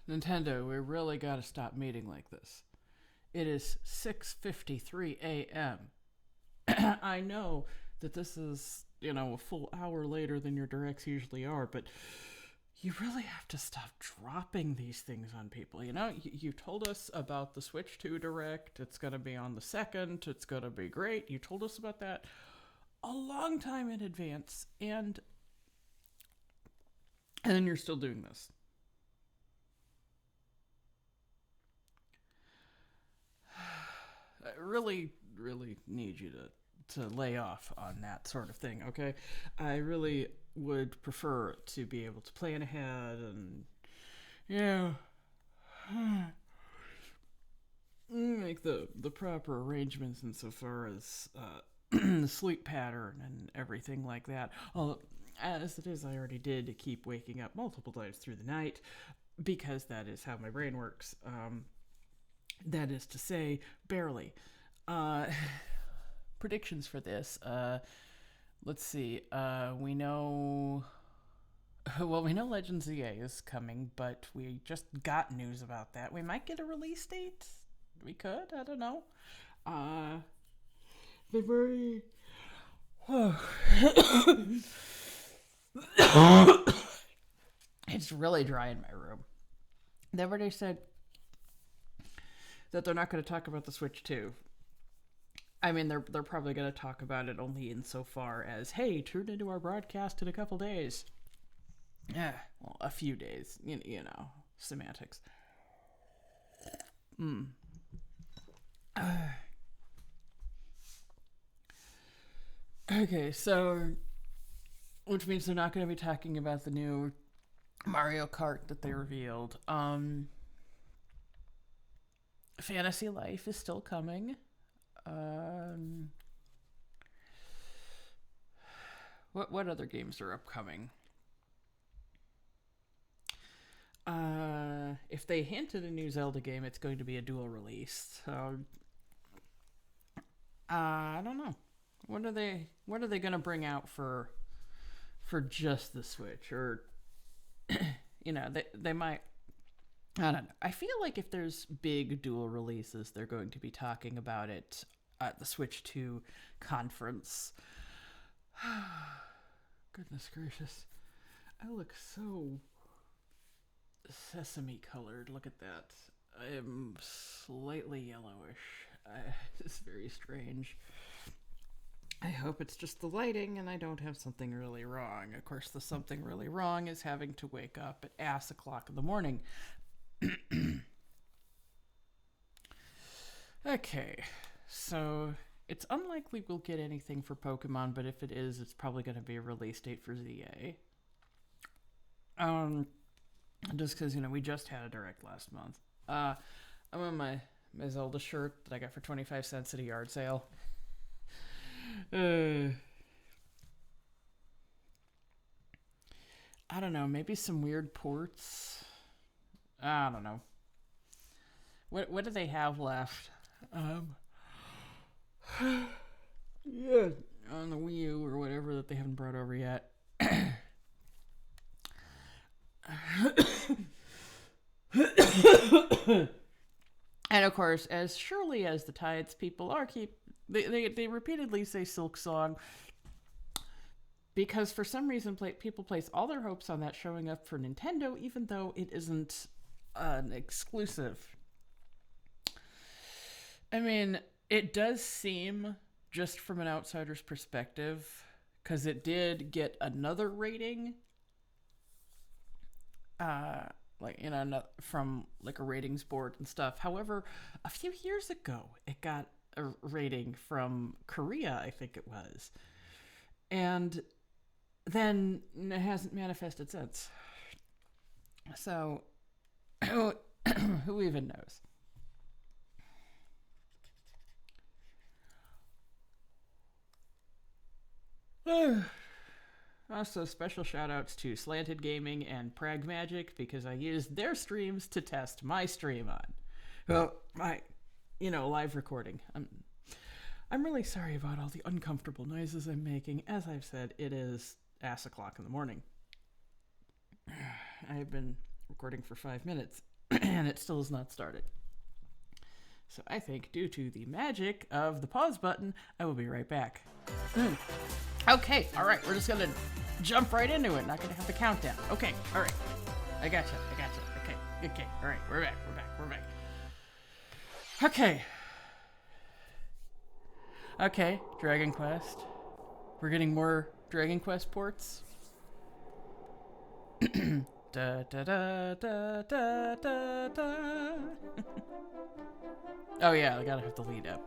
Nintendo, we really gotta stop meeting like this. It is 6:53 a.m. I know that this is, a full hour later than your directs usually are, but you really have to stop dropping these things on people. You told us about the Switch 2 Direct. It's going to be on the 2nd. It's going to be great. You told us about that a long time in advance, and then you're still doing this. I really, really need you to lay off on that sort of thing, okay? I really would prefer to be able to plan ahead and, yeah, make the proper arrangements insofar as the sleep pattern and everything like that. Well, as it is, I already did keep waking up multiple times through the night because that is how my brain works. That is to say, barely. Uh, predictions for this. Let's see. We know. Well, we know Legends ZA is coming, but we just got news about that. We might get a release date. We could. I don't know. They've already. It's really dry in my room. They've already said that they're not going to talk about the Switch 2. I mean, they're probably going to talk about it only insofar as, hey, tune into our broadcast in a couple days. Yeah, well, a few days. Semantics. Okay, so, which means they're not going to be talking about the new Mario Kart that they revealed. Fantasy Life is still coming. What other games are upcoming? If they hint at a new Zelda game, it's going to be a dual release. So, I don't know. What are they going to bring out for just the Switch? Or, they might. I don't know. I feel like if there's big dual releases, they're going to be talking about it at the Switch 2 conference. Goodness gracious. I look so sesame colored. Look at that. I am slightly yellowish. It's very strange. I hope it's just the lighting and I don't have something really wrong. Of course, the something really wrong is having to wake up at ass o'clock in the morning. Okay, so it's unlikely we'll get anything for Pokemon, but if it is, it's probably going to be a release date for ZA. Just because, we just had a direct last month. I'm on my Zelda shirt that I got for 25 cents at a yard sale. I don't know, maybe some weird ports. I don't know. What do they have left? Yeah, on the Wii U or whatever that they haven't brought over yet. And of course, as surely as the Tides people are they repeatedly say Silk Song because for some reason people place all their hopes on that showing up for Nintendo, even though it isn't an exclusive. I mean, it does seem, just from an outsider's perspective, because it did get another rating, from like a ratings board and stuff. However, a few years ago, it got a rating from Korea, I think it was, and then it hasn't manifested since. So, who even knows? Also, special shout outs to Slanted Gaming and Prag Magic because I used their streams to test my stream on. Well, my, live recording. I'm really sorry about all the uncomfortable noises I'm making. As I've said, it is ass o'clock in the morning. I've been recording for 5 minutes. and it still has not started. So I think due to the magic of the pause button, I will be right back. Okay, alright, we're just gonna jump right into it. Not gonna have the countdown. Okay, alright. I gotcha. Okay, alright, we're back. Okay, Dragon Quest. We're getting more Dragon Quest ports. Da da da da da da da. Oh yeah, I gotta have the lead up.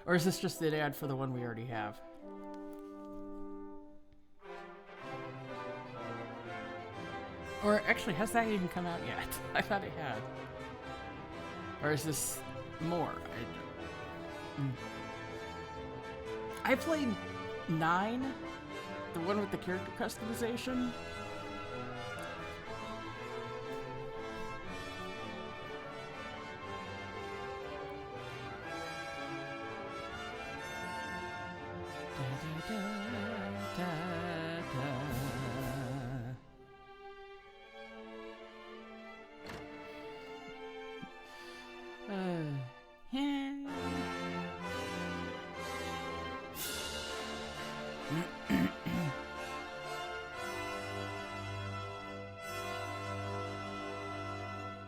Or is this just the ad for the one we already have? Or actually, has that even come out yet? I thought it had. Or is this more? I played 9, the one with the character customization.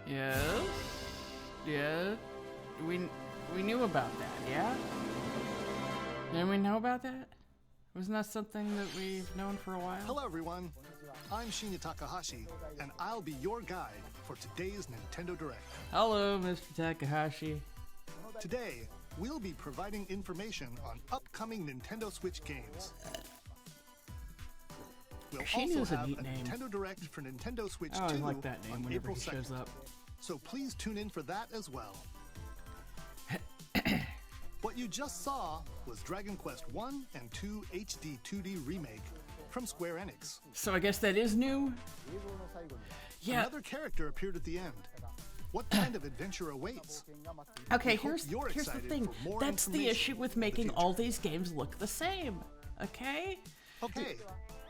Yes. Yeah. We knew about that, yeah? Didn't we know about that? Wasn't that something that we've known for a while? Hello everyone, I'm Shinya Takahashi, and I'll be your guide for today's Nintendo Direct. Hello, Mr. Takahashi. Today, we'll be providing information on upcoming Nintendo Switch games. We'll also have a Nintendo Direct for Nintendo Switch 2 I like that name on whenever April he 2nd. shows up. So please tune in for that as well. What you just saw was Dragon Quest 1 and 2 HD 2D Remake from Square Enix. So I guess that is new? Yeah. Another character appeared at the end. What kind of adventure awaits? Okay, here's the thing. That's the issue with making all these games look the same. Okay? Okay.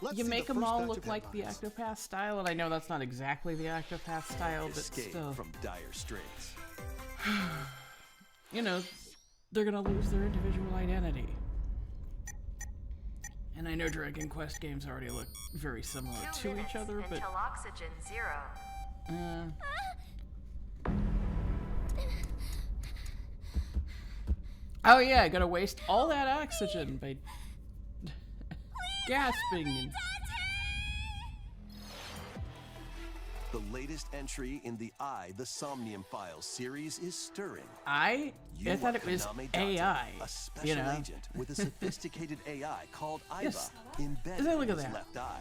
Let's You see make the them first all batch look of like the headlines. Octopath style, and I know that's not exactly the Octopath style, but Escape still. from dire straits. You know, they're gonna lose their individual identity. And I know Dragon Quest games already look very similar to each other, but... Until oxygen 0. Oh yeah, I gotta waste all that oxygen by gasping and... The latest entry in the The Somnium Files series is stirring. I thought it was Kaname Date, AI, a special you know? agent with a sophisticated AI called Iva Yes. embedded Look in at his that. left eye.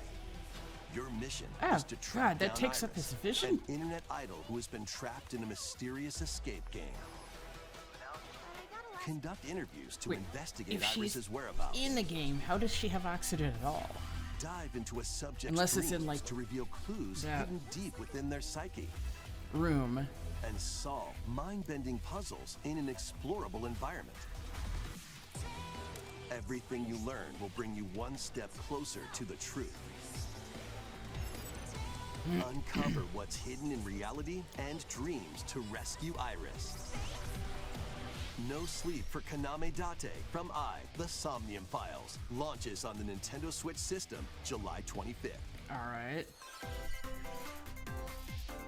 Your mission Oh, is to track God, that down takes up Iris, his vision? an internet idol who has been trapped in a mysterious escape game. Conduct interviews to investigate if she's Iris's whereabouts. in the game, how does she have oxygen at all? Dive into a subject's Unless it's in, dreams like, to reveal clues that hidden deep within their psyche. Room. And solve mind-bending puzzles in an explorable environment. Everything you learn will bring you one step closer to the truth. Uncover what's hidden in reality and dreams to rescue Iris. No Sleep for Kaname Date from The Somnium Files launches on the Nintendo Switch system July 25th. Alright.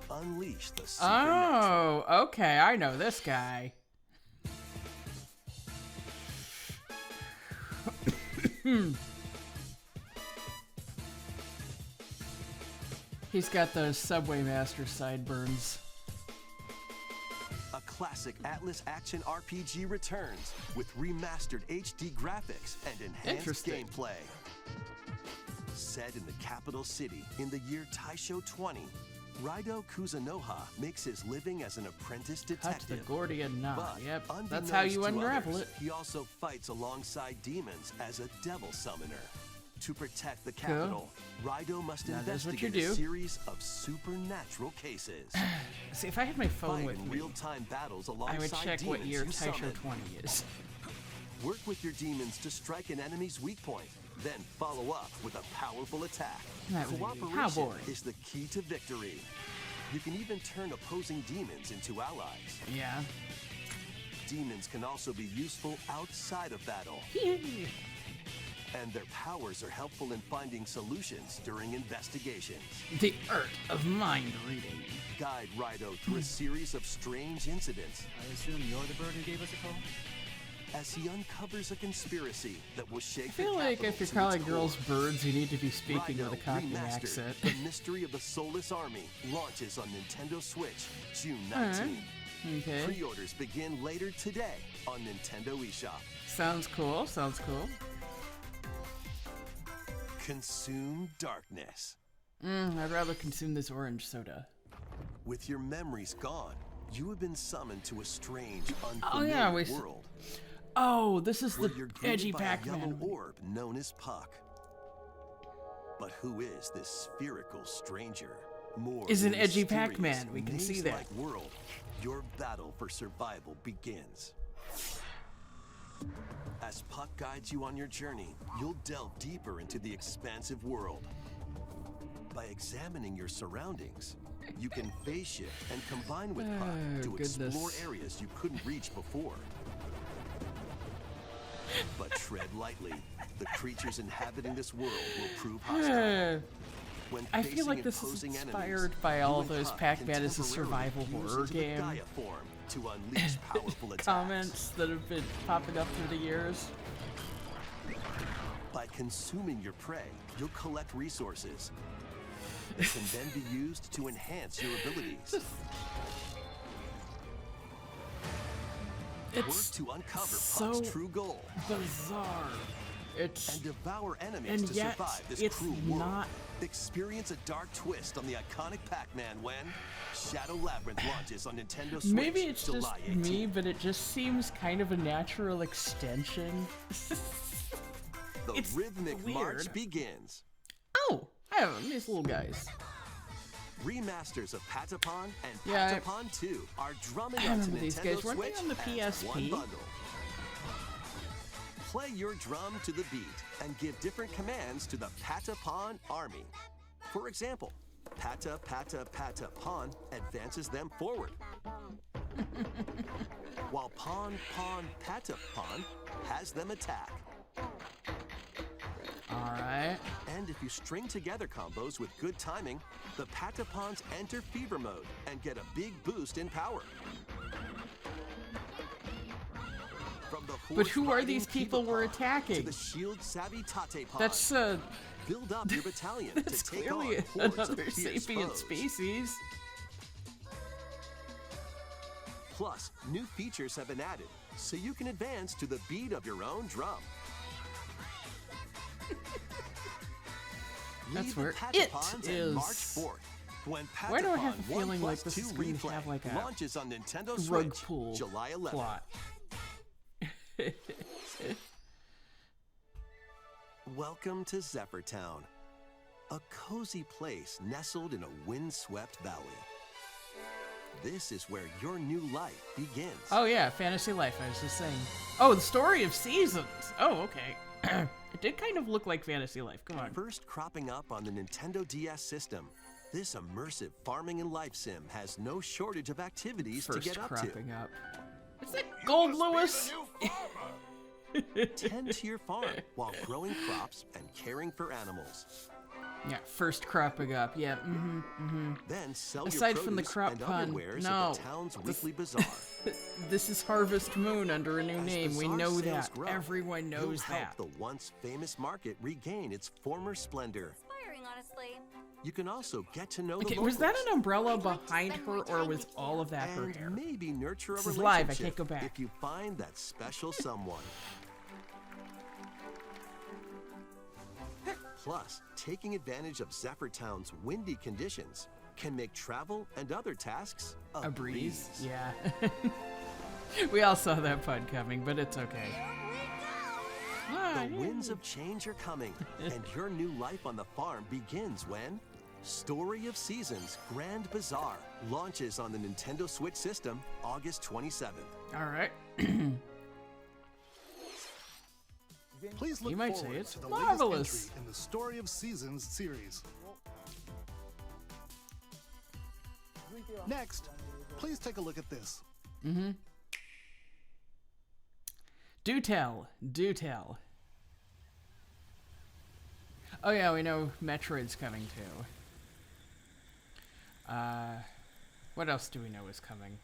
Unleash the supernatural. Oh, okay, I know this guy. He's got those Subway Master sideburns. A classic Atlas action RPG returns with remastered HD graphics and enhanced Interesting. gameplay. Set in the capital city in the year Taisho 20, Raido Kuzunoha makes his living as an apprentice Touch the detective. Gordian knot. But Yep, that's unbeknownst how you to unravel others, it. He also fights alongside demons as a devil summoner. To protect the capital, Raido must Now, that's what you investigate a do. series of supernatural cases. See, if I had my phone Fight with in me, real-time battles I alongside would check what demons year you Taisho summon. 20 is. Work with your demons to strike an enemy's weak point, then follow up with a powerful attack. That would be- Cooperation how boring. is the key to victory. You can even turn opposing demons into allies. Yeah. Demons can also be useful outside of battle. And their powers are helpful in finding solutions during investigations. The art of mind reading. Guide Rido through a series of strange incidents I assume you're the bird who gave us a call? as he uncovers a conspiracy that will shake I feel like if you're calling girls birds, you need to be speaking with a Cockney accent. The Mystery of the Soulless Army launches on Nintendo Switch June 19th. Okay. Pre-orders begin later today on Nintendo eShop. Sounds cool. Sounds cool. Consume darkness. I'd rather consume this orange soda. With your memories gone, you have been summoned to a strange, Oh, unfamiliar yeah, world Oh, this is where the you're greeted edgy by a Pac-Man. yellow orb known as Puck. But who is this spherical stranger? More Is an than a edgy mysterious, Pac-Man, we can see that. maze-like world. Your battle for survival begins. As Puck guides you on your journey, you'll delve deeper into the expansive world. By examining your surroundings, you can phase shift and combine with Puck Oh, to goodness. explore areas you couldn't reach before. But tread lightly. The creatures inhabiting this world will prove hostile. When I feel facing like this is opposing inspired enemies, by you all and those Puck Pac-Man can as a survival temporarily fuse horror into the game. Gaia form to unleash powerful attacks. Comments that have been popping up through the years. By consuming your prey, you'll collect resources that can then be used to enhance your abilities. Work It's to uncover so Puck's true goal bizarre. It's and devour enemies and to yet survive this it's cruel world. not. Experience a dark twist on the iconic Pac-Man when Shadow Labyrinth launches on Nintendo Switch Maybe it's July just 18th. me, but it just seems kind of a natural extension. The it's rhythmic weird. march begins. Oh, I have them, these little guys. Remasters of Patapon and Yeah, Patapon 2 are drumming I onto remember these Nintendo guys. Weren't they Switch on the as one PSP? bundle. Play your drum to the beat and give different commands to the Patapon army. For example, Pata Pata Pata Pon advances them forward. While Pon Pon Pata Pon has them attack. Alright. And if you string together combos with good timing, the Patapons enter fever mode and get a big boost in power. From the But who are horse-riding these people we're Kivapon attacking? To the shield savvy Tatepon. That's Build up your battalion that's to take clearly on hordes of another fierce sapient foes. species. Plus, new features have been added, so you can advance to the beat of your own drum. That's Lead the where it Patapons and is. March 4th. When Why do I have a Patapon feeling 1 like plus this is 2 going to replay have like a launches on Nintendo rug Switch pull July 11th. plot? Welcome to Zephyr Town, a cozy place nestled in a windswept valley. This is where your new life begins. Oh yeah, Fantasy Life, I was just saying. Oh, the story of seasons. Oh, okay. It did kind of look like Fantasy Life. Come on. First cropping up on the Nintendo DS system, this immersive farming and life sim has no shortage of activities to First get up to. cropping up. Is that Gold Lewis? Tend to your farm while growing crops and caring for animals. Yeah, first cropping up. Yeah, Then sell Aside your from the produce crop and pun, other wares no. at the town's weekly bazaar. This is Harvest Moon under a new As name. We bazaar know sales that. grow, Everyone you'll knows help that. the once famous market regain its former splendor. Inspiring, honestly. You can also get to know Okay, the was that locals an umbrella behind her, or was all of that her and hair? maybe nurture a This is live, I relationship can't go back. if you find that special someone. Plus, taking advantage of Zephyr Town's windy conditions can make travel and other tasks A breeze? Yeah. We all saw that pun coming, but it's okay. Ah, The yeah. winds of change are coming, and your new life on the farm begins when Story of Seasons Grand Bazaar launches on the Nintendo Switch system August 27th. All right. Please look You might say forward it's to the marvelous. latest entry in the Story of Seasons series. Next, please take a look at this. Do tell. Do tell. Oh yeah, we know Metroid's coming too. What else do we know is coming?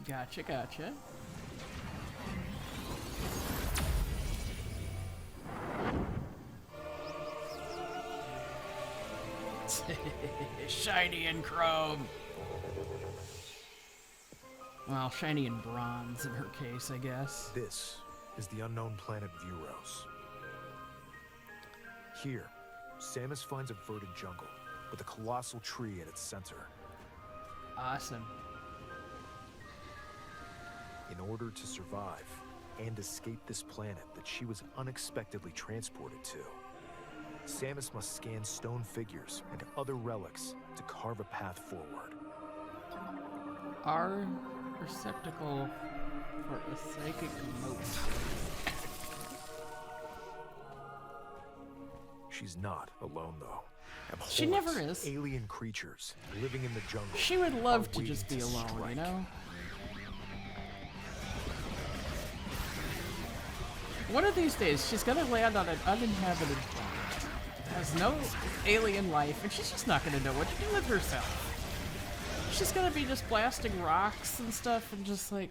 Gotcha. Shiny and chrome. Well, shiny and bronze in her case, I guess. This is the unknown planet Vuros. Here, Samus finds a verdant jungle with a colossal tree at its center. Awesome. In order to survive and escape this planet that she was unexpectedly transported to, Samus must scan stone figures and other relics to carve a path forward. Our receptacle for a psychic mote. She's not alone, though. She never is. Alien creatures living in the jungle. She would love are to just be waiting to alone, you strike. know? One of these days, she's gonna land on an uninhabited planet. It has no alien life, and she's just not gonna know what to do with herself. She's gonna be just blasting rocks and stuff, and just like...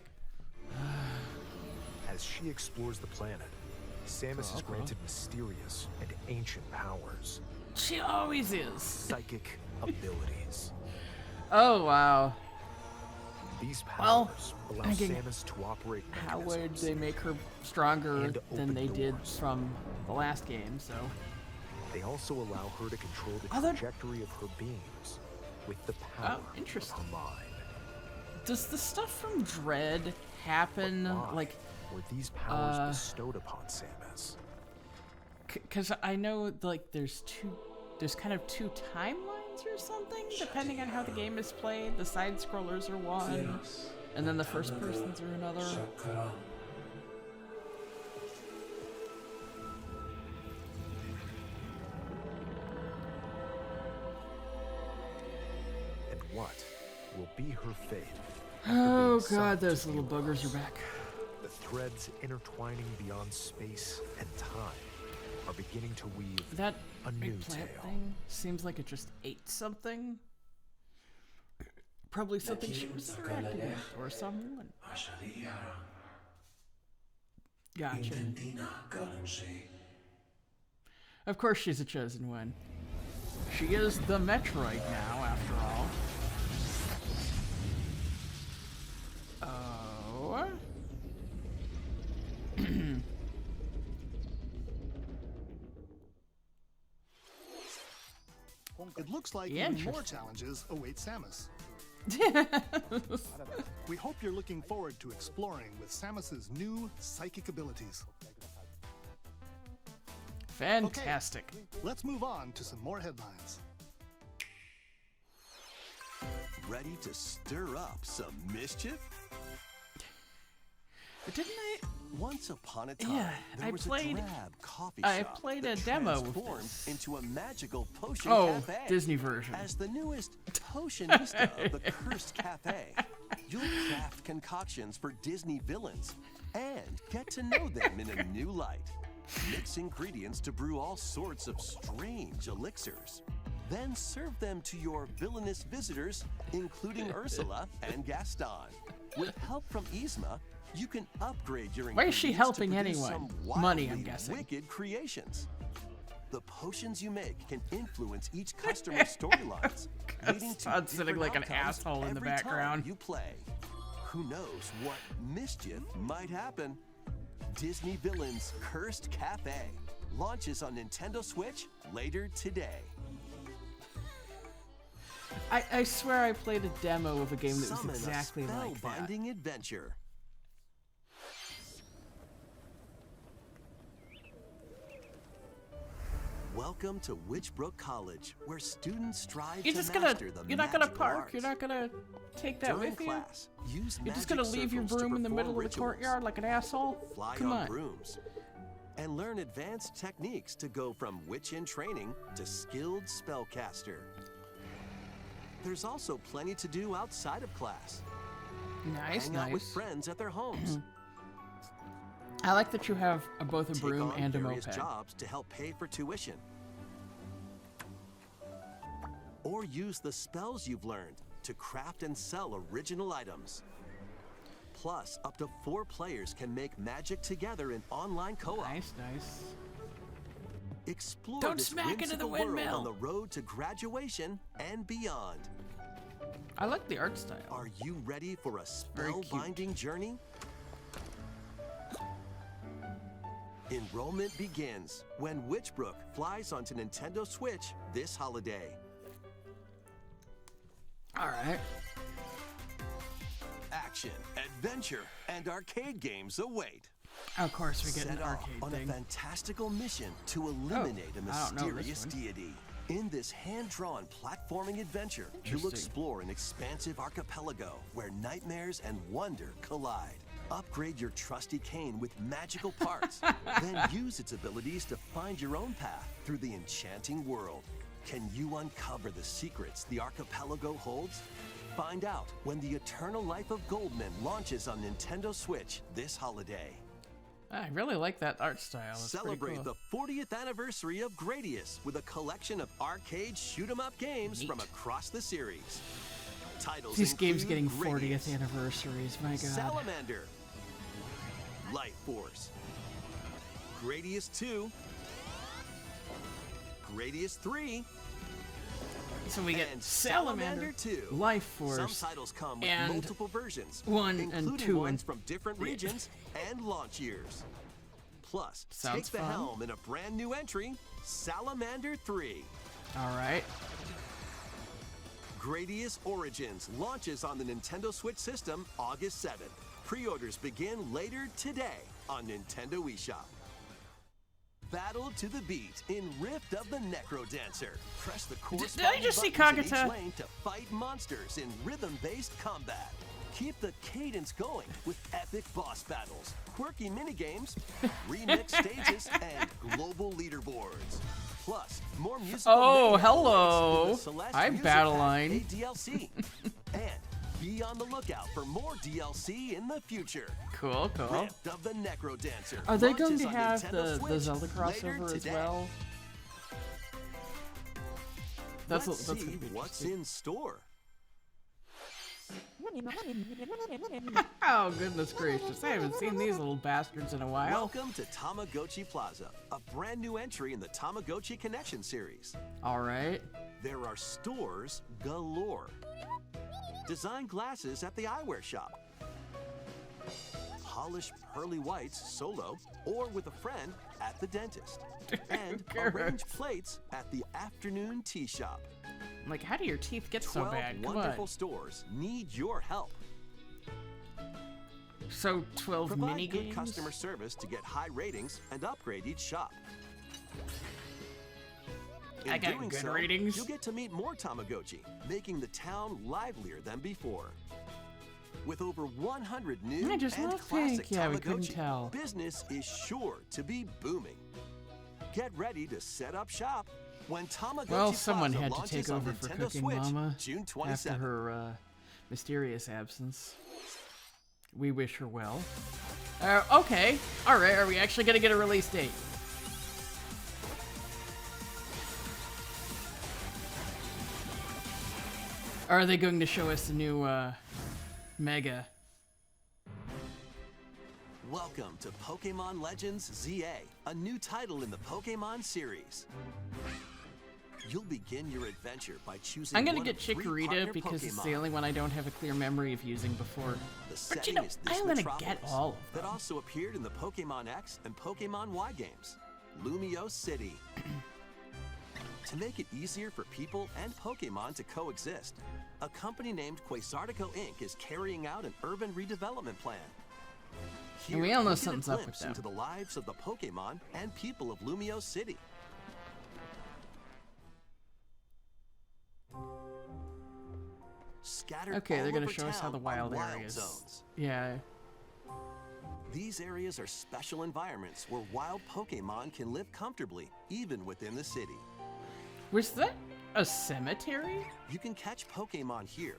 As she explores the planet, Samus is granted mysterious and ancient powers. She always is. Psychic abilities. Oh, wow. These Well, powers allow thinking, Samus to operate how would mechanisms they make her stronger and than open they did doors. from the last game, so... They also allow her to control the Other- trajectory of her beams with the power of interesting. her mind. Does the stuff from Dread happen, Why like... were these powers bestowed upon Samus? Because I know, like, there's kind of two timelines or something, depending on how the game is played. The side-scrollers are one, and then the first-persons are another. And what will be her fate? Oh after being god, summoned those to little Vuros? boogers are back. The threads intertwining beyond space and time are beginning to weave That a new big plant tale. thing seems like it just ate something. Probably something she was interacting with, or someone. Gotcha. Of course she's a chosen one. She is the Metroid now, after all. Oh. It looks like Yeah, even more interesting. challenges await Samus. We hope you're looking forward to exploring with Samus's new psychic abilities. Fantastic. Let's move on to some more headlines. Ready to stir up some mischief? Didn't I? Once upon a time, Yeah, there I was played- a drab coffee I shop played that a demo of transformed this. into a magical potion Oh, cafe. Disney version. As the newest potionista of the Cursed Cafe, you'll craft concoctions for Disney villains and get to know them in a new light. Mix ingredients to brew all sorts of strange elixirs. Then serve them to your villainous visitors, including Ursula and Gaston. With help from Yzma, you can upgrade your Why is she ingredients to helping produce anyone? some Money, I'm wildly guessing. wicked creations. The potions you make can influence each customer's storylines, leading to Gaston's sitting different like an outcomes asshole in the every time background. you play. Who knows what mischief might happen? Disney Villains Cursed Cafe launches on Nintendo Switch later today. I swear I played a demo of a game that was Summon exactly a like that. spellbinding adventure. Welcome to Witchbrook College, where students strive You're to just gonna, master the you're not gonna magical park, arts. you're not gonna take that During with you? class, use You're just magic gonna leave your circles to broom in the perform middle of the rituals. courtyard like an asshole? Fly Come on on. brooms. and learn advanced techniques to go from witch in training to skilled spellcaster. There's also plenty to do outside of class. Nice, Hang out with nice. friends at their homes. I like that you have both a Take broom on and a various moped. jobs to help pay for tuition. Or use the spells you've learned to craft and sell original items. Plus, up to 4 players can make magic together in online co-op. Nice, nice. Explore Don't this smack into the whimsical world windmill. on the road to graduation and beyond. I like the art style. Are you ready for a Very cute. spellbinding journey? Enrollment begins when Witchbrook flies onto Nintendo Switch this holiday. All right. Action, adventure, and arcade games await. Of course, we get Set an off arcade on thing. a fantastical mission to eliminate a I don't know this mysterious one. deity. In this hand-drawn platforming adventure, you'll Interesting. explore an expansive archipelago where nightmares and wonder collide. Upgrade your trusty cane with magical parts, then use its abilities to find your own path through the enchanting world. Can you uncover the secrets the archipelago holds? Find out when the Eternal Life of Goldman launches on Nintendo Switch this holiday. I really like that art style. It's pretty Celebrate cool. the 40th anniversary of Gradius with a collection of arcade shoot-'em-up games Neat. from across the series. Titles These games include getting 40th Gradius, anniversaries. My God. Salamander, Light Force, Gradius 2, Gradius 3, So we get and Salamander, 2. Life Force, Some titles come with and multiple versions, 1 and including 2 ones and- from different regions and launch years. Plus, Sounds take the fun. helm in a brand new entry, Salamander 3. All right. Gradius Origins launches on the Nintendo Switch system August 7th. Pre-orders begin later today on Nintendo eShop. Battle to the beat in Rift of the Necro Dancer. Press the course Did I just see buttons in Kagita? each lane to fight monsters in rhythm-based combat. Keep the cadence going with epic boss battles, quirky minigames, remix stages, and global leaderboards. Plus, more musical Oh, mayhem hello. awaits in the Celeste Hi, Music Battleline. Pack DLC. And be on the lookout for more DLC in the future. Cool, cool. Rift of the Necro Dancer. Are they going launches to on have Nintendo the Switch Zelda later crossover as today. well? Let's that's see gonna be what's interesting. in store. Oh, goodness gracious. I haven't seen these little bastards in a while. Welcome to Tamagotchi Plaza, a brand new entry in the Tamagotchi Connection series. All right. There are stores galore. Design glasses at the eyewear shop. Polish pearly whites solo or with a friend at the dentist. And arrange plates at the afternoon tea shop. I'm like, how do your teeth get so 12 bad? Come wonderful on. stores need your help. So 12 Provide mini good games. customer service to get high ratings and upgrade each shop. In I got doing good so, ratings. You'll get to meet more Tamagotchi, making the town livelier than before. With over 100 new I just and love classic pink. Yeah, we couldn't Tamagotchi, tell. business is sure to be booming. Get ready to set up shop when Tamagotchi Well, someone Plaza had to launches take on over for Nintendo Cooking Switch, Mama June after 27th. her mysterious absence. We wish her well. Okay. All right. Are we actually going to get a release date? Or are they going to show us the new Mega? Welcome to Pokemon Legends ZA, a new title in the Pokemon series. You'll begin your adventure by choosing I'm gonna one get of 3 Chikorita partner because it's Pokemon. the only one I don't have a clear memory of using before. The But setting you know, is this I'm gonna metropolis get all of that them. also appeared in the Pokemon X and Pokemon Y games, Lumio City. To make it easier for people and Pokemon to coexist, a company named Quasartico Inc. is carrying out an urban redevelopment plan. And we Here, all know we get a something's up with glimpse them. into the lives of the Pokemon and people of Lumio City. Scattered Okay, all they're gonna over show us how town the are wild wild areas. zones. Yeah. These areas are special environments where wild Pokemon can live comfortably, even within the city. Was that a cemetery? You can catch Pokemon here.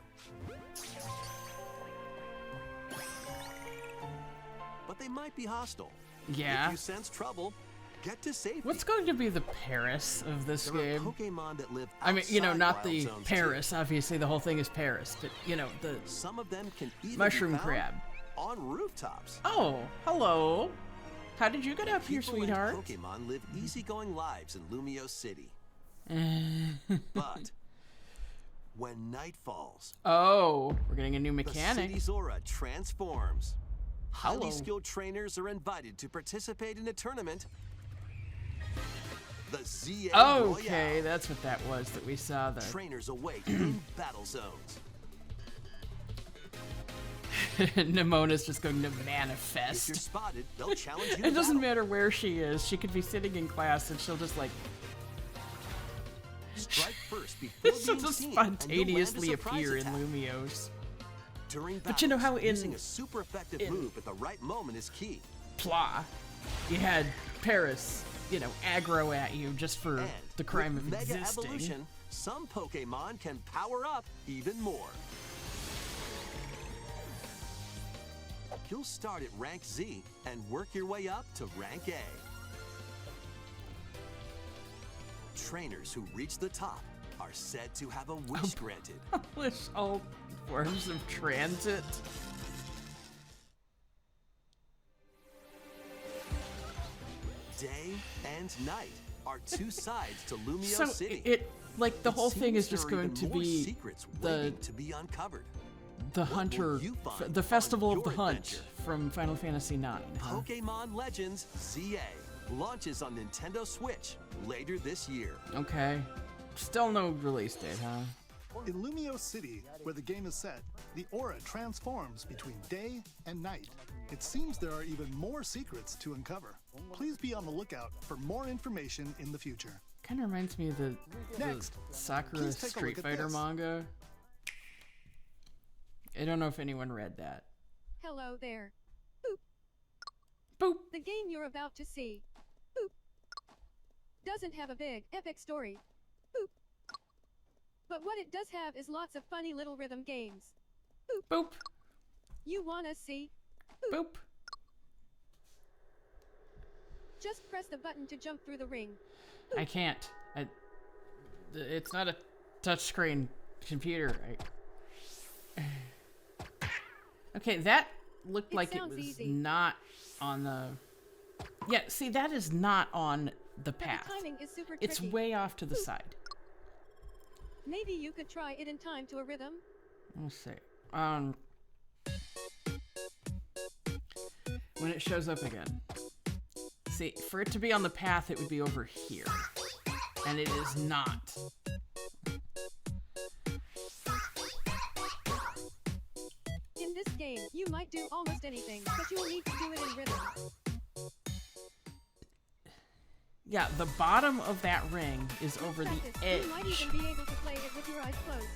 But they might be hostile. Yeah. If you sense trouble, get to safety. What's going to be the Paris of this There are game? Pokemon that live I mean, you know, outside not wild the zones, Paris. too. Obviously, the whole thing is Paris. But, you know, the Some of them can even mushroom be found crab. on rooftops. Oh, hello. How did you get up here, People and sweetheart? Pokemon live easygoing lives in Lumio City. But when night falls, Oh, we're getting a new the mechanic. city's aura transforms. Hello. Highly skilled trainers are invited to participate in a tournament. The ZA Okay, Royale. that's what that was that we saw. The Trainers await in battle zones. Nemona's just going to If you're manifest. spotted, they'll challenge you to It doesn't battle. matter where she is. She could be sitting in class and she'll just like Strike first before she'll being just seen, and you'll land a spontaneously surprise appear in attack. Lumios. During But you know how battles, using in- a super effective in- move at the right moment is key. Plah. You had Paris, you know, aggro at you just for And the crime with of Mega existing. Evolution, some Pokemon can power up even more. You'll start at rank Z and work your way up to rank A. Trainers who reach the top are said to have a wish granted. Wish all forms of transit. Day and night are two sides to Lumio So City. it like the It whole thing is seems just there are going even to more be secrets the waiting to be uncovered. the What will hunter, you find the on festival of the your hunt adventure? from Final Fantasy IX. Huh? Pokemon Legends ZA launches on Nintendo Switch later this year. Okay, still no release date, huh? In Lumio City, where the game is set, the aura transforms between day and night. It seems there are even more secrets to uncover. Please be on the lookout for more information in the future. Kind of reminds me of the Next, Sakura please take a Street look at Fighter this. manga. I don't know if anyone read that. Hello there. Boop. The game you're about to see, boop, doesn't have a big, epic story, boop. But what it does have is lots of funny little rhythm games. Boop. You wanna see? Boop. Just press the button to jump through the ring. I can't. It's not a touchscreen computer. Okay, that looked It like it sounds was easy. not on the. Yeah, see, that is not on the But path. the timing is super It's tricky. way off to the side. Maybe you could try it in time to a rhythm. Let's see. When it shows up again. See, for it to be on the path, it would be over here. And it is not. In this game, you might do almost anything, but you'll need to do it in rhythm. Yeah, the bottom of that ring is over the Practice. edge. You might even be able to play it with your eyes closed.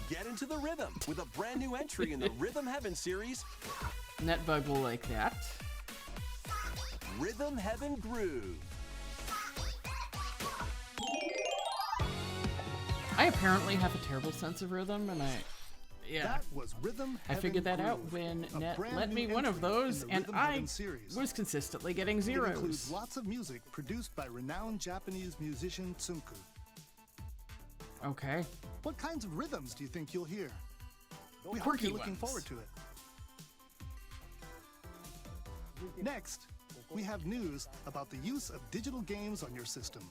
Get into the rhythm with a brand new entry in the Rhythm Heaven series, Netbug will like that. Rhythm Heaven Groove. I apparently have a terrible sense of rhythm, and yeah, That was Rhythm I figured that Heaven out Groove, when a Net brand lent me new one of entry those, in the and Rhythm I Heaven series. was consistently getting It includes zeros. lots of music produced by renowned Japanese musician Tsunku. Okay. What kinds of rhythms do you think you'll hear? We hope Quirky you're looking ones. forward to it. Next, we have news about the use of digital games on your system.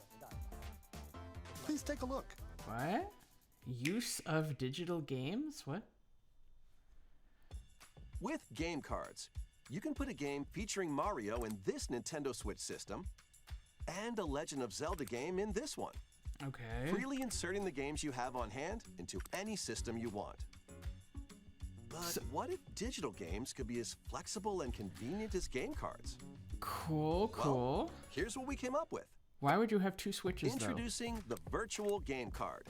Please take a look. What? Use of digital games? What? With game cards, you can put a game featuring Mario in this Nintendo Switch system and a Legend of Zelda game in this one, Okay. freely inserting the games you have on hand into any system you want. But what if digital games could be as flexible and convenient as game cards? Cool, Well, cool. here's what we came up with. Why would you have two switches, though? Introducing the virtual game card.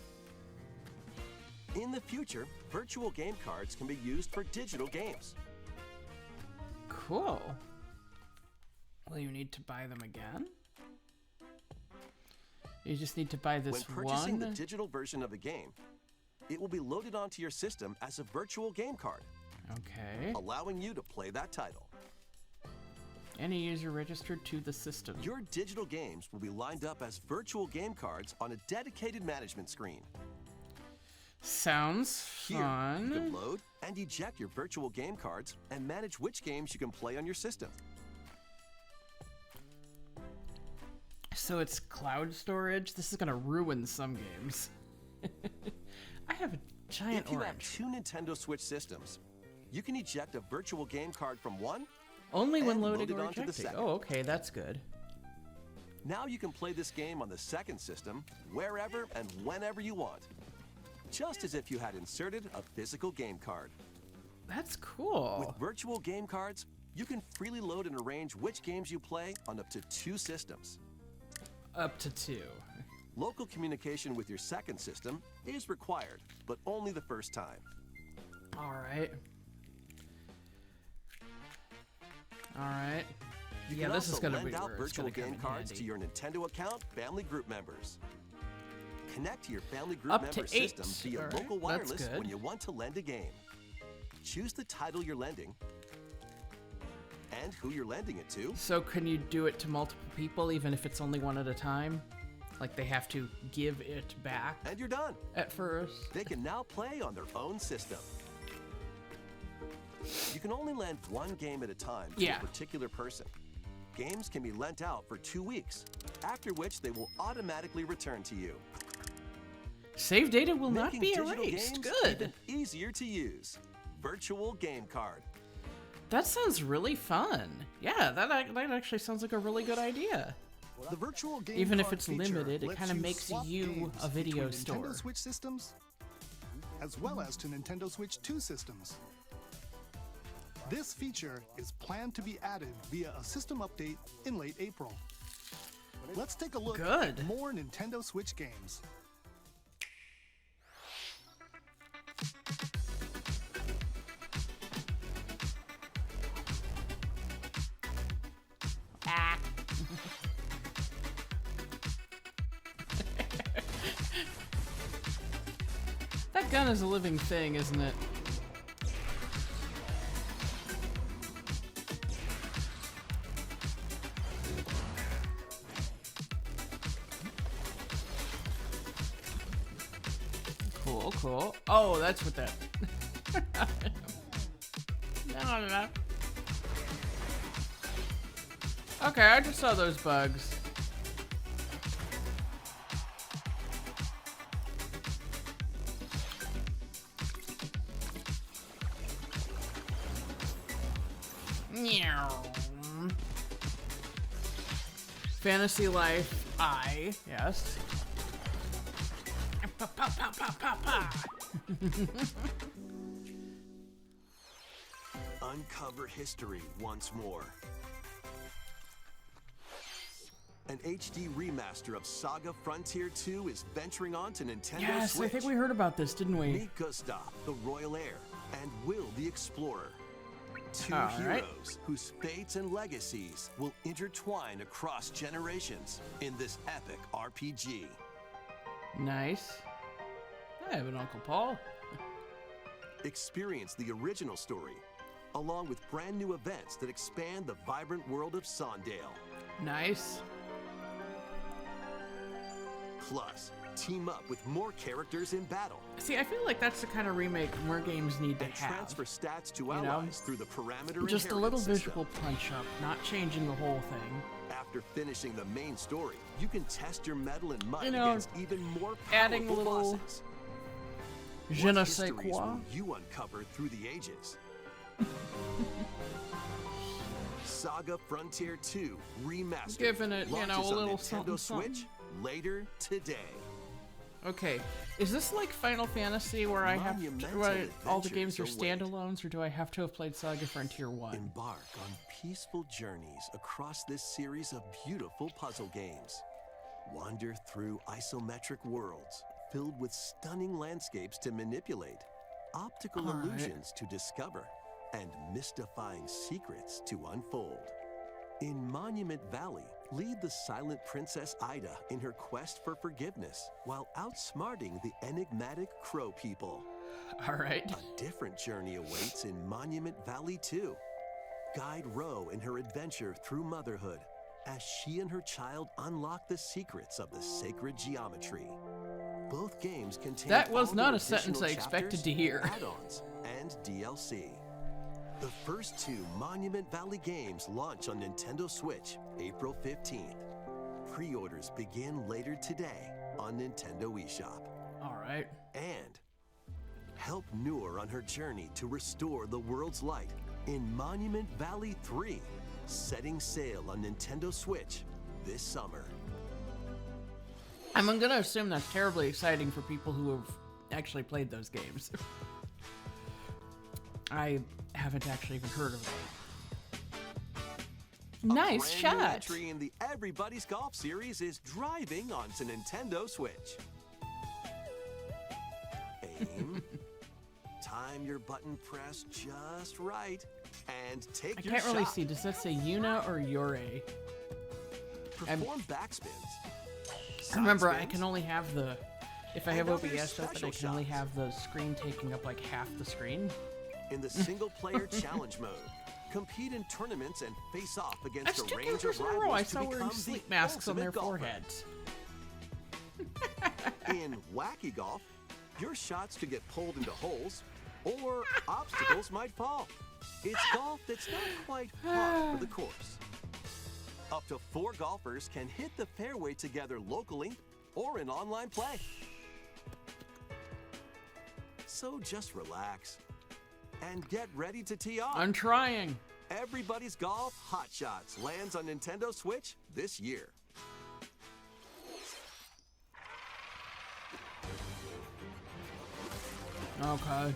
In the future, virtual game cards can be used for digital games. Cool. Will you need to buy them again? You just need to buy this When purchasing one? the digital version of a game, it will be loaded onto your system as a virtual game card, Okay. allowing you to play that title. Any user registered to the system. Your digital games will be lined up as virtual game cards on a dedicated management screen. Sounds Here, you can fun. load and eject your virtual game cards and manage which games you can play on your system. So it's cloud storage? This is gonna ruin some games. I have a giant If you have orange. two Nintendo Switch systems, you can eject a virtual game card from one. Only when and loading load it or onto the ejecting. second. Oh, okay, that's good. Now you can play this game on the second system wherever and whenever you want, just as if you had inserted a physical game card. That's cool. With virtual game cards, you can freely load and arrange which games you play on up to 2 systems. Up to 2. Local communication with your second system is required, but only the first time. Alright. Alright. You Yeah, can this is also gonna lend be out where it's virtual gonna come game in cards handy. to your Nintendo account family group members. Connect to your family group Up to member 8. system via Alright, local that's wireless good. when you want to lend a game. Choose the title you're lending and who you're lending it to. So can you do it to multiple people even if it's only one at a time? Like they have to give it back And you're done. at first? They can now play on their own system. You can only lend one game at a time to Yeah. a particular person. Games can be lent out for 2 weeks, after which they will automatically return to you. Save data will not Making be digital erased. games Good. even easier to use. Virtual game card. That sounds really fun. Yeah, that actually sounds like a really good idea. The virtual game Even if card it's feature limited, it lets kinda you makes swap you games a video between store. Nintendo Switch systems, as well as to Nintendo Switch 2 systems. This feature is planned to be added via a system update in late April. Let's take a look Good. at more Nintendo Switch games. Ah. That gun is a living thing, isn't it? Cool, cool. Oh, that's what that... No. Okay, I just saw those bugs. Meow. Fantasy Life I, yes. Pa, pa, pa, pa, pa, pa. Uncover history once more. An HD remaster of Saga Frontier 2 is venturing on to Nintendo Yes, Switch. I think we heard about this, didn't we? Meet Gustav, the Royal Heir, and Will, the Explorer. Two All right. heroes whose fates and legacies will intertwine across generations in this epic RPG. Nice. I have an Uncle Paul. Experience the original story, along with brand new events that expand the vibrant world of Sondale. Nice. Plus, team up with more characters in battle See, I feel like that's the kind of remake more games need to and have. transfer stats to know? allies through the parameter Just a little inheritance visual system. punch up, not changing the whole thing. After finishing the main story, you can test your mettle and might You know, against even more powerful adding a little bosses. Je ne What sais histories quoi. will you uncover through the ages? Saga Frontier 2 Remastered. Giving it, you know, launches a little on Nintendo something, Switch something. later today. Okay, is this like Final Fantasy where I have Monumental where all the games are adventures await. standalones, or do I have to have played Saga Frontier 1? Embark on peaceful journeys across this series of beautiful puzzle games. Wander through isometric worlds filled with stunning landscapes to manipulate, optical All right. illusions to discover, and mystifying secrets to unfold. In Monument Valley, lead the silent Princess Ida in her quest for forgiveness while outsmarting the enigmatic Crow people. All right. A different journey awaits in Monument Valley 2. Guide Ro in her adventure through motherhood as she and her child unlock the secrets of the sacred geometry. Both games contain That was all not new a sentence I additional expected chapters, to hear. add-ons, and DLC. The first 2 Monument Valley games launch on Nintendo Switch April 15th. Pre-orders begin later today on Nintendo eShop. All right. And help Noor on her journey to restore the world's light in Monument Valley 3, setting sail on Nintendo Switch this summer. I'm gonna assume that's terribly exciting for people who have actually played those games. I haven't actually even heard of them. Nice Brand new shot. entry in the Everybody's Golf series is driving onto Nintendo Switch. Aim. Time your button press just right. And take I your can't really shot. see. Does that say Yuna or Yurei? Perform backspins. Remember, I side can spins, only have the... If I have And other OBS open, I special can only shots. have the screen taking up like half the screen. in the single-player challenge mode. Compete in tournaments and face off against That's a 2 range characters of in a row I rivals to saw wearing become sleep the masks on their ultimate golfer. foreheads. In Wacky Golf, your shots could get pulled into holes, or obstacles might fall. It's golf that's not quite par for the course. Up to 4 golfers can hit the fairway together locally or in online play. So just relax and get ready to tee off. I'm trying. Everybody's Golf Hot Shots lands on Nintendo Switch this year. Okay.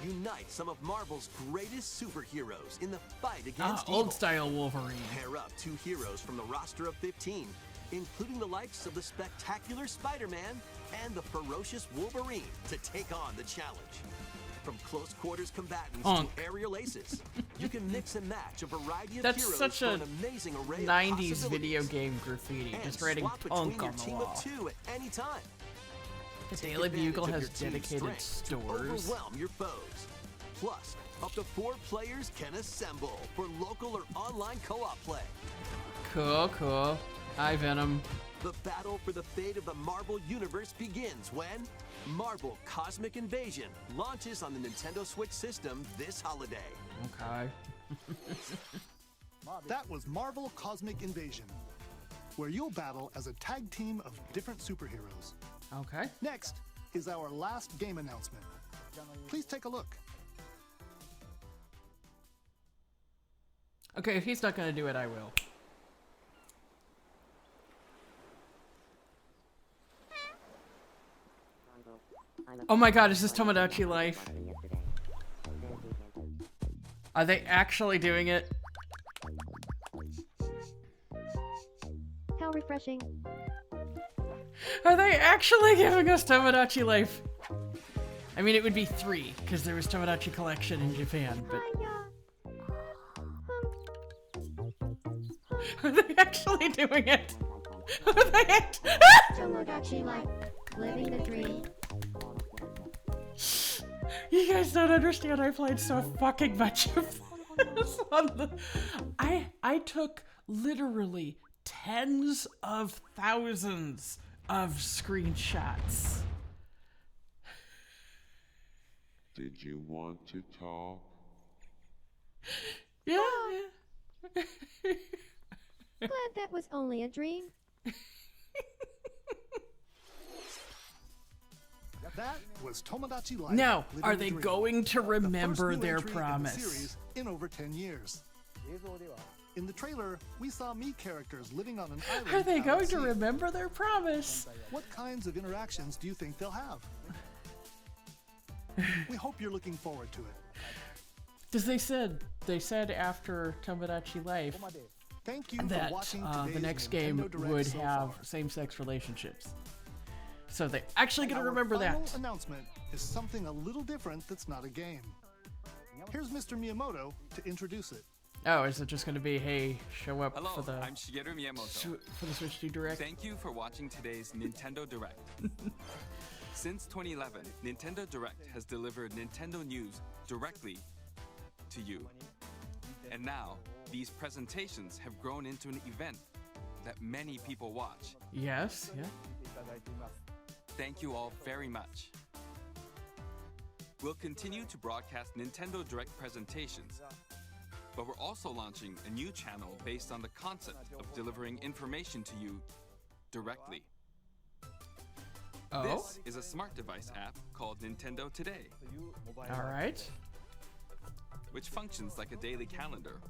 Unite some of Marvel's greatest superheroes in the fight against evil. Old style Wolverine. Pair up 2 heroes from the roster of 15, including the likes of the spectacular Spider-Man and the ferocious Wolverine to take on the challenge. From close quarters combatants Unk. to aerial aces, you can mix and match a variety of That's heroes such for a an amazing array of 90s possibilities. video game graffiti. And Just writing swap between punk your on the team wall. of 2 at any time. The Take Daily advantage Bugle of has your team's dedicated strengths to stores. overwhelm your foes. Plus, up to 4 players can assemble for local or online co-op play. Cool, cool. Hi, Venom. The battle for the fate of the Marvel Universe begins when Marvel Cosmic Invasion launches on the Nintendo Switch system this holiday. Okay. That was Marvel Cosmic Invasion, where you'll battle as a tag team of different superheroes. Okay. Next is our last game announcement. Please take a look. Okay, if he's not gonna do it, I will. Oh my god, is this Tomodachi Life? Are they actually doing it? How refreshing. Are they actually giving us Tomodachi Life? I mean, it would be 3, because there was Tomodachi Collection in Japan, but... Are they actually doing it? Are they Tomodachi Life. Living the dream. You guys don't understand. I played so fucking much of this on the... I took literally tens of thousands of screenshots. Did you want to talk? Yeah. Glad that was only a dream. That was Tomodachi Life. Now, Living are the they Dream. going to The first remember new their entry in the promise? series in over 10 years. In the trailer, we saw Mii characters living on an island. Are they out going at to sea. remember their promise? What kinds of interactions do you think they'll have? We hope you're looking forward to it. Because they said after Tomodachi Life Thank you that for watching the today's next Nintendo game Direct would so have far. same-sex relationships. So they actually gonna Our remember final that. announcement is something a little different that's not a game. Here's Mr. Miyamoto to introduce it. Oh, is it just gonna be, hey, show up Hello, for the I'm Shigeru Miyamoto. for the Switch 2 Direct? Thank you for watching today's Nintendo Direct. Since 2011, Nintendo Direct has delivered Nintendo news directly to you. And now, these presentations have grown into an event that many people watch. Yes, yeah. Thank you all very much. We'll continue to broadcast Nintendo Direct presentations, but we're also launching a new channel based on the concept of delivering information to you directly. Oh, This is a smart device app called Nintendo Today, all right. which functions like a daily calendar.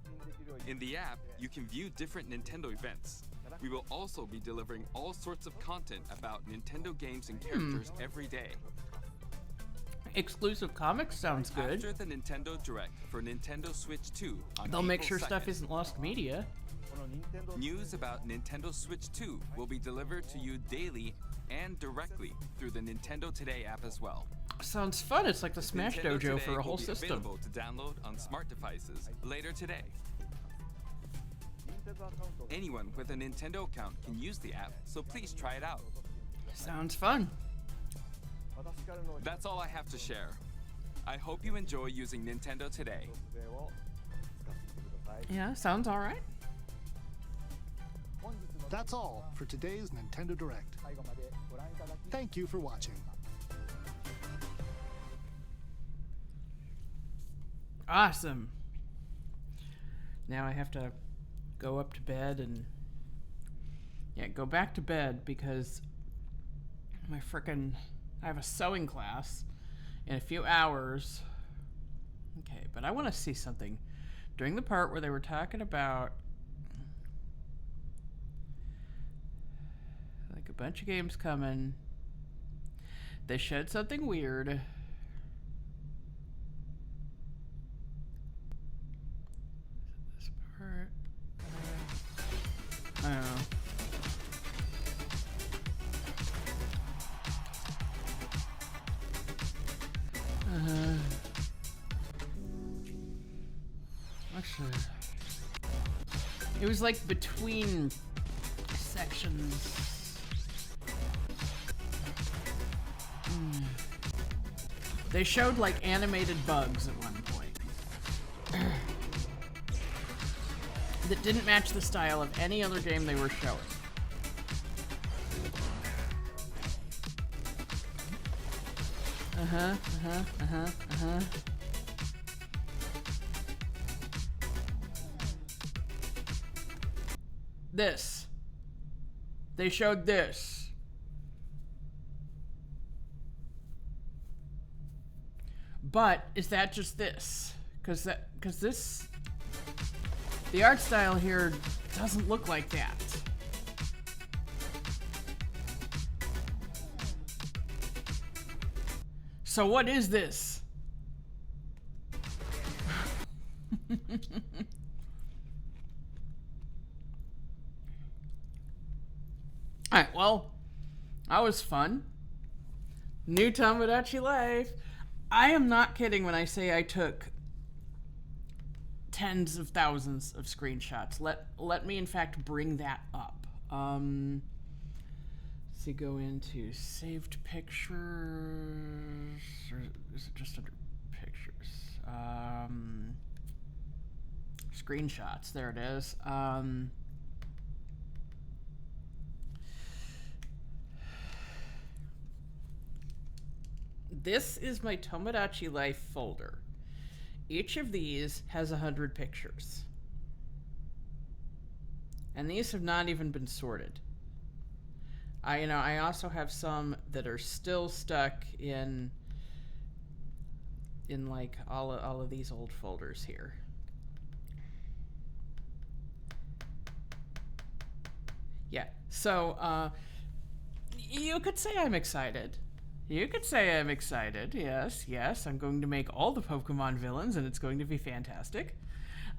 In the app, you can view different Nintendo events. We will also be delivering all sorts of content about Nintendo games and characters every day. Exclusive comics sounds good. After the Nintendo Direct for Nintendo Switch 2 on They'll make April sure stuff 2nd, isn't lost media. news about Nintendo Switch 2 will be delivered to you daily and directly through the Nintendo Today app as well. Sounds fun. It's like the Smash Nintendo Dojo Today for a will whole be system. available to download on smart devices later today. Anyone with a Nintendo account can use the app, so please try it out. Sounds fun. That's all I have to share. I hope you enjoy using Nintendo Today. Yeah, sounds all right. That's all for today's Nintendo Direct. Thank you for watching. Awesome. Now I have to go up to bed and go back to bed because I have a sewing class in a few hours. Okay, but I want to see something. During the part where they were talking about like a bunch of games coming, they showed something weird. This part, I don't know. Actually, it was like between sections. They showed like animated bugs at one point that didn't match the style of any other game they were showing. This. They showed this. But is that just this? Because this, the art style here doesn't look like that. So what is this? Alright, well, that was fun. New Tomodachi Life. I am not kidding when I say I took tens of thousands of screenshots. Let me in fact bring that up. So go into saved pictures, or is it just under pictures? Screenshots, there it is. This is my Tomodachi Life folder. Each of these has 100 pictures. And these have not even been sorted. I also have some that are still stuck in like all of these old folders here. Yeah. So, you could say I'm excited. You could say I'm excited. Yes, yes. I'm going to make all the Pokemon villains, and it's going to be fantastic.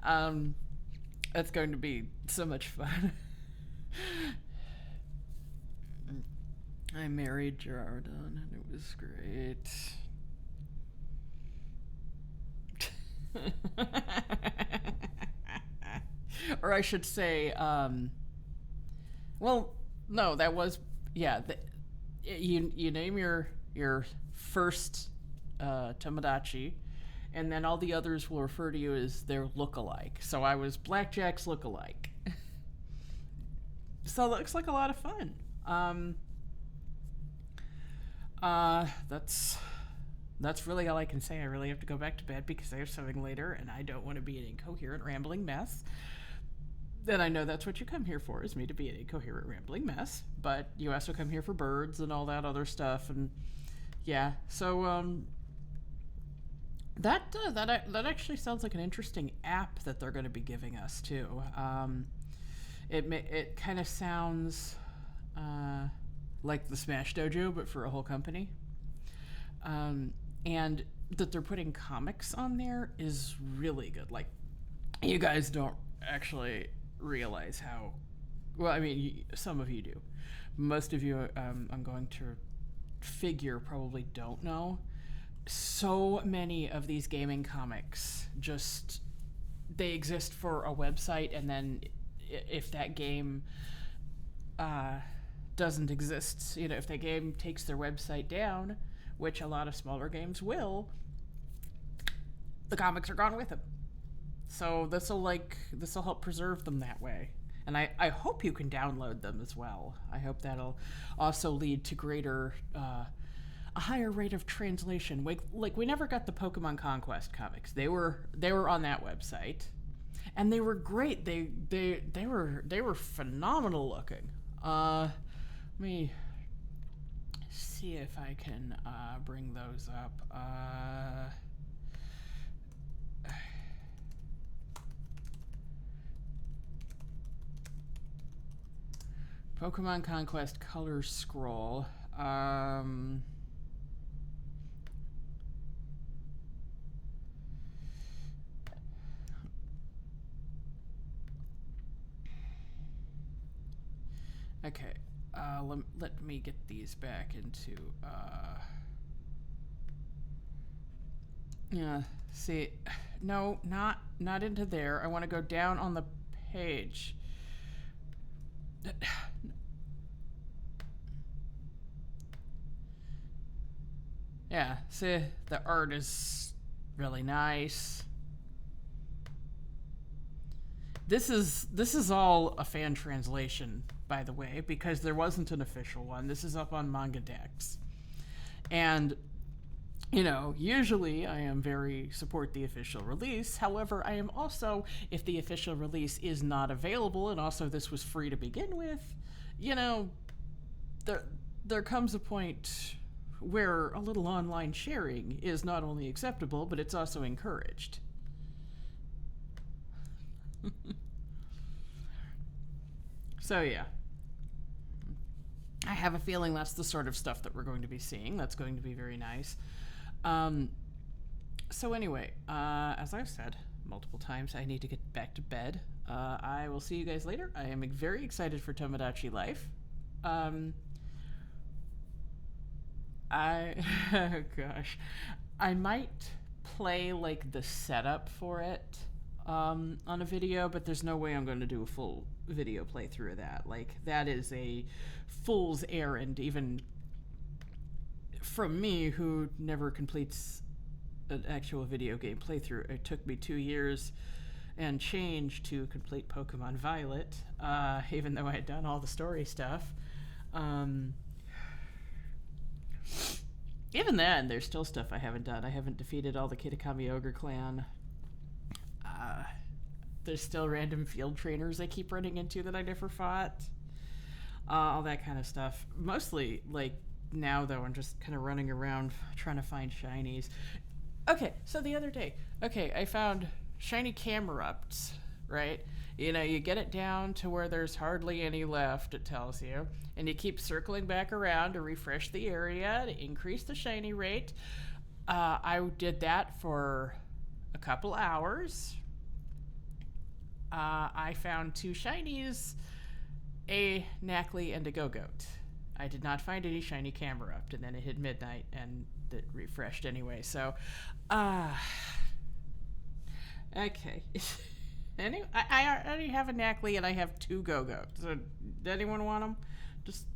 It's going to be so much fun. I married Gerardon, and it was great. Or I should say, well, no, that was, yeah. You name your first Tomodachi, and then all the others will refer to you as their look-alike. So I was Blackjack's look-alike. So it looks like a lot of fun. That's really all I can say. I really have to go back to bed because I have something later, and I don't want to be an incoherent, rambling mess. Then I know that's what you come here for, is me to be an incoherent, rambling mess. But you also come here for birds and all that other stuff, and yeah. So that actually sounds like an interesting app that they're going to be giving us too. It kind of sounds like the Smash Dojo, but for a whole company. And that they're putting comics on there is really good. Like, you guys don't actually realize how, well, I mean, some of you do. Most of you, I'm going to figure, probably don't know. So many of these gaming comics just, they exist for a website, and then if that game doesn't exist, you know, if that game takes their website down, which a lot of smaller games will, the comics are gone with them. So this will help preserve them that way. And I hope you can download them as well. I hope that'll also lead to greater, a higher rate of translation. Like we never got the Pokemon Conquest comics. They were on that website, and they were great. They were phenomenal looking. Let me see if I can bring those up. Pokemon Conquest Color Scroll. Okay, let me get these back into, yeah, see, no, not into there. I want to go down on the page. Yeah, see, the art is really nice. This is all a fan translation, by the way, because there wasn't an official one. This is up on MangaDex. And, you know, usually I am very support the official release. However, I am also, if the official release is not available, and also this was free to begin with, you know, there comes a point where a little online sharing is not only acceptable, but it's also encouraged. So yeah, I have a feeling that's the sort of stuff that we're going to be seeing. That's going to be very nice. So anyway, as I've said multiple times, I need to get back to bed. I will see you guys later. I am very excited for Tomodachi Life. Gosh, I might play like the setup for it on a video, but there's no way I'm going to do a full video playthrough of that. Like, that is a fool's errand, even from me, who never completes an actual video game playthrough. It took me 2 years and change to complete Pokemon Violet, even though I had done all the story stuff. Even then, there's still stuff I haven't done. I haven't defeated all the Kitakami Ogre Clan. There's still random field trainers I keep running into that I never fought. All that kind of stuff. Mostly, like, now, though, I'm just kind of running around trying to find shinies. Okay, so the other day, I found shiny Camerupts, right? You know, you get it down to where there's hardly any left, it tells you, and you keep circling back around to refresh the area to increase the shiny rate. I did that for a couple hours. I found 2 shinies, a Knackley, and a Go-Goat. I did not find any shiny Camerupt, and then it hit midnight and it refreshed anyway. So, okay. Anyway, I already have a Knackley and I have 2 Go-Goats. So, does anyone want them?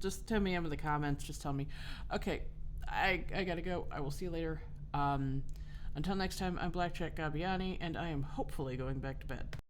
Just tell me in the comments. Just tell me. Okay, I gotta go. I will see you later. Until next time, I'm Blackjack Gabbiani, and I am hopefully going back to bed.